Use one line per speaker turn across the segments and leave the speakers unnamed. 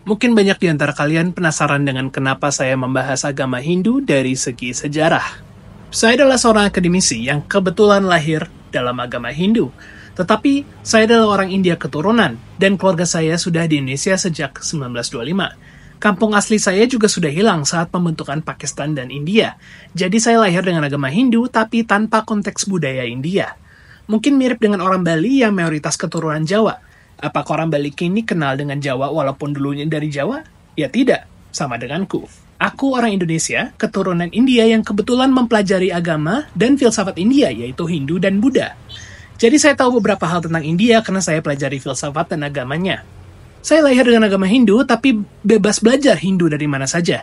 Mungkin banyak di antara kalian penasaran dengan kenapa saya membahas agama Hindu dari segi sejarah. Saya adalah seorang akademisi yang kebetulan lahir dalam agama Hindu. Tetapi, saya adalah orang India keturunan, dan keluarga saya sudah di Indonesia sejak 1925. Kampung asli saya juga sudah hilang saat pembentukan Pakistan dan India. Jadi saya lahir dengan agama Hindu, tapi tanpa konteks budaya India. Mungkin mirip dengan orang Bali yang mayoritas keturunan Jawa. Apakah orang Bali kini kenal dengan Jawa walaupun dulunya dari Jawa? Ya tidak, sama denganku. Aku orang Indonesia, keturunan India yang kebetulan mempelajari agama dan filsafat India, yaitu Hindu dan Buddha. Jadi saya tahu beberapa hal tentang India karena saya pelajari filsafat dan agamanya. Saya lahir dengan agama Hindu, tapi bebas belajar Hindu dari mana saja.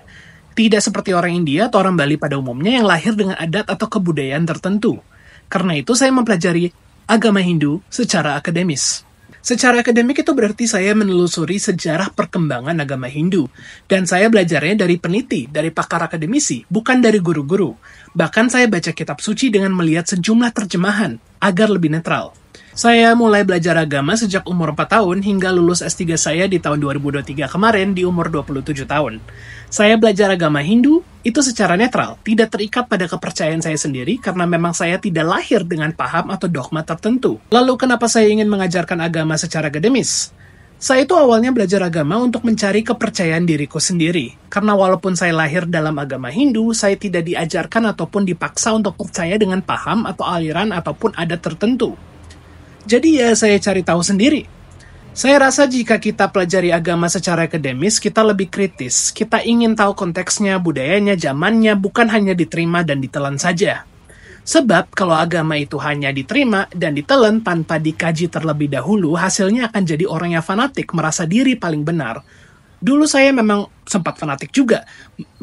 Tidak seperti orang India atau orang Bali pada umumnya yang lahir dengan adat atau kebudayaan tertentu. Karena itu saya mempelajari agama Hindu secara akademis. Secara akademik itu berarti saya menelusuri sejarah perkembangan agama Hindu. Dan saya belajarnya dari peneliti, dari pakar akademisi, bukan dari guru-guru. Bahkan saya baca kitab suci dengan melihat sejumlah terjemahan, agar lebih netral. Saya mulai belajar agama sejak umur 4 tahun hingga lulus S3 saya di tahun 2023 kemarin di umur 27 tahun. Saya belajar agama Hindu itu secara netral, tidak terikat pada kepercayaan saya sendiri karena memang saya tidak lahir dengan paham atau dogma tertentu. Lalu kenapa saya ingin mengajarkan agama secara akademis? Saya itu awalnya belajar agama untuk mencari kepercayaan diriku sendiri. Karena walaupun saya lahir dalam agama Hindu, saya tidak diajarkan ataupun dipaksa untuk percaya dengan paham atau aliran ataupun adat tertentu. Jadi ya saya cari tahu sendiri. Saya rasa jika kita pelajari agama secara akademis, kita lebih kritis. Kita ingin tahu konteksnya, budayanya, zamannya, bukan hanya diterima dan ditelan saja. Sebab kalau agama itu hanya diterima dan ditelan tanpa dikaji terlebih dahulu, hasilnya akan jadi orang yang fanatik, merasa diri paling benar. Dulu saya memang sempat fanatik juga,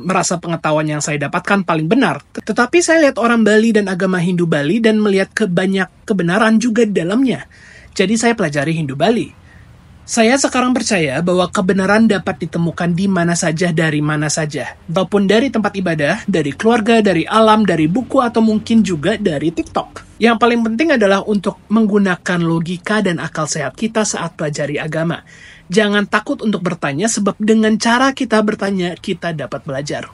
merasa pengetahuan yang saya dapatkan paling benar. Tetapi saya lihat orang Bali dan agama Hindu Bali dan melihat banyak kebenaran juga di dalamnya. Jadi saya pelajari Hindu Bali. Saya sekarang percaya bahwa kebenaran dapat ditemukan di mana saja dari mana saja. Walaupun dari tempat ibadah, dari keluarga, dari alam, dari buku, atau mungkin juga dari TikTok. Yang paling penting adalah untuk menggunakan logika dan akal sehat kita saat pelajari agama. Jangan takut untuk bertanya sebab dengan cara kita bertanya, kita dapat belajar.